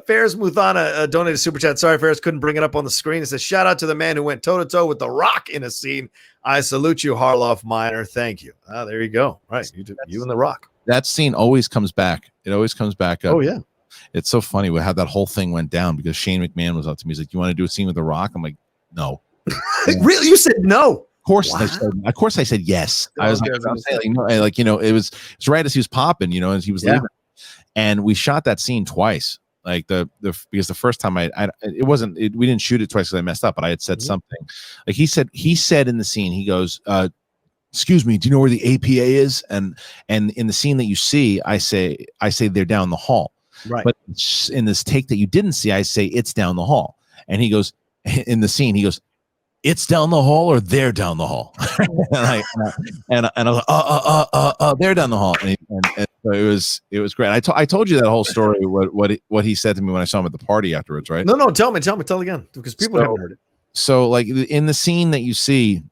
Ferris Muthana donated a super chat. Sorry, Ferris couldn't bring it up on the screen. It says, shout out to the man who went toe to toe with The Rock in a scene. I salute you, Harloff Minor. Thank you. There you go. Right. You and The Rock. That scene always comes back. It always comes back up. Oh, yeah. It's so funny how that whole thing went down because Shane McMahon was up to me. He's like, you want to do a scene with The Rock? I'm like, no. Really? You said no? Of course, wow. of course I said yes. I was like, no, it was right as he was popping, as he was leaving. And we shot that scene twice. Like because the first time we didn't shoot it twice because I messed up, but I had said something. Like he said in the scene, he goes, excuse me, do you know where the APA is? And in the scene that you see, I say they're down the hall. Right. But in this take that you didn't see, I say it's down the hall. And he goes, in the scene, he goes, it's down the hall or they're down the hall. and I was like, they're down the hall. And so it was great. I told you that whole story, what he said to me when I saw him at the party afterwards, right? No, tell again, because people haven't heard it. So like in the scene that you see,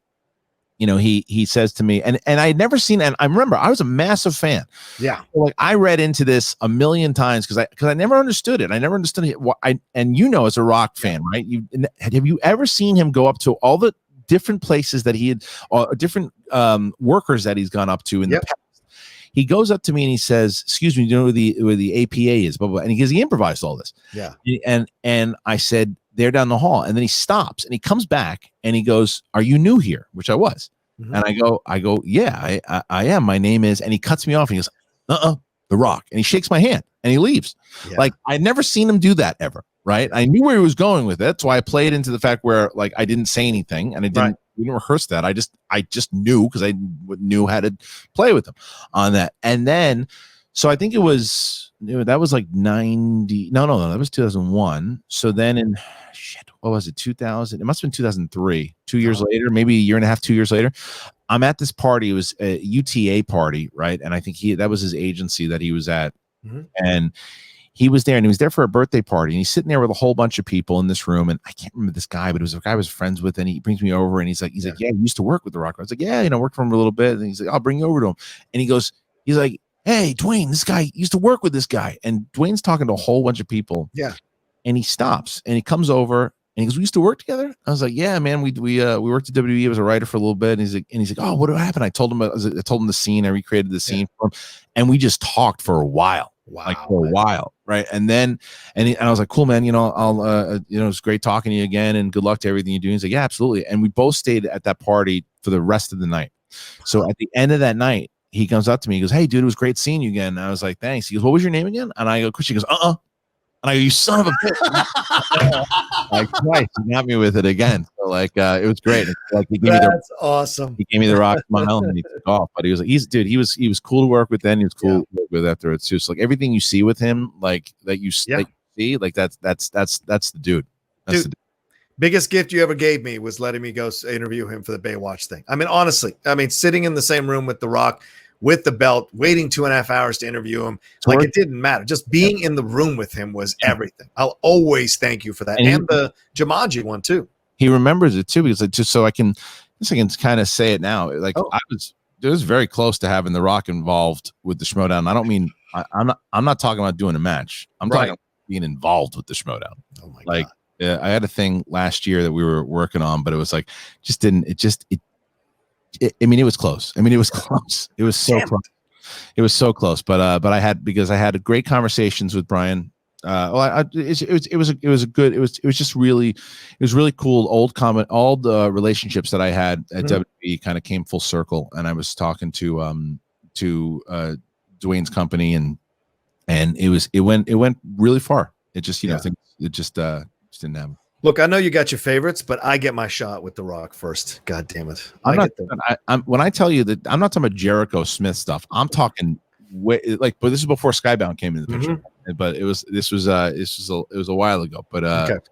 he says to me, and I had never seen, and I remember I was a massive fan. Yeah. Like I read into this a million times because I never understood it. I never understood it. As a Rock fan, right? Have you ever seen him go up to all the different places that he had, or different workers that he's gone up to in the past? He goes up to me and he says, excuse me, do you know where the APA is? Blah, blah, blah. And he improvised all this. Yeah. And I said, they're down the hall. And then he stops and he comes back and he goes, are you new here? Which I was. Mm-hmm. And I go, yeah, I am. My name is, and he cuts me off and he goes, The Rock. And he shakes my hand and he leaves. Yeah. Like I'd never seen him do that ever. Right. I knew where he was going with it. That's why I played into the fact where like I didn't say anything and we didn't rehearse that. I just knew because I knew how to play with him on that. And then, so I think that was like 90. No, that was 2001. So then what was it? 2000. It must have been 2003. 2 years later, maybe a year and a half, 2 years later, I'm at this party. It was a UTA party, right? And I think that was his agency that he was at, and he was there, and he was there for a birthday party, and he's sitting there with a whole bunch of people in this room, and I can't remember this guy, but it was a guy I was friends with, and he brings me over, and he's like, yeah, he used to work with The Rock. I was like, yeah, worked for him a little bit, and he's like, I'll bring you over to him, and he's like, hey, Dwayne, this guy used to work with this guy, and Dwayne's talking to a whole bunch of people, and he stops, and he comes over, and he goes, we used to work together. I was like, yeah, man, we worked at WWE. I was a writer for a little bit, and he's like, oh, what happened? I told him the scene. I recreated the scene for him, and we just talked for a while. Right? And then, and I was like, cool, man. I'll it's great talking to you again, and good luck to everything you do. He's like, yeah, absolutely. And we both stayed at that party for the rest of the night. So at the end of that night, he comes up to me. He goes, hey, dude, it was great seeing you again. And I was like, thanks. He goes, what was your name again? And I go, Kristian. He goes, And I go, you son of a bitch. Like twice, he got me with it again. So like it was great. Like he gave That's awesome. He gave me the Rock smile and he took off. But he was like, he was cool to work with then. He was cool to work with afterwards too. So like everything you see with him, like that you see, like that's the dude. That's the dude. Biggest gift you ever gave me was letting me go interview him for the Baywatch thing. I mean, honestly, sitting in the same room with The Rock, with the belt, waiting 2.5 hours to interview him. Like it didn't matter. Just being in the room with him was everything. I'll always thank you for that. And the Jumanji one too. He remembers it too, because just so I can kind of say it now. Like it was very close to having The Rock involved with the Schmoedown. I don't mean, I'm not talking about doing a match. I'm talking about being involved with the Schmoedown. Oh my God. Yeah, I had a thing last year that we were working on, but it was like, it was close. It was close. It was so close. It was so close. But I had great conversations with Brian. It was really cool. All the relationships that I had at WWE kind of came full circle. And I was talking to Dwayne's company and it went really far. It just, it just didn't happen. Look, I know you got your favorites, but I get my shot with The Rock first. God damn it! When I tell you that, I'm not talking about Jericho Smith stuff. I'm talking but this is before Skybound came into the picture. But it was a while ago. But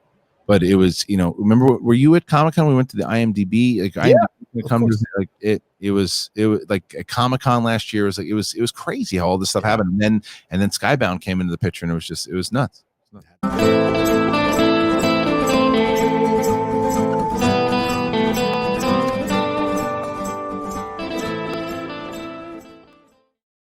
but it was remember, were you at Comic-Con? We went to the IMDb. It was like at Comic-Con last year. It was crazy how all this stuff happened, and then Skybound came into the picture, and it was nuts.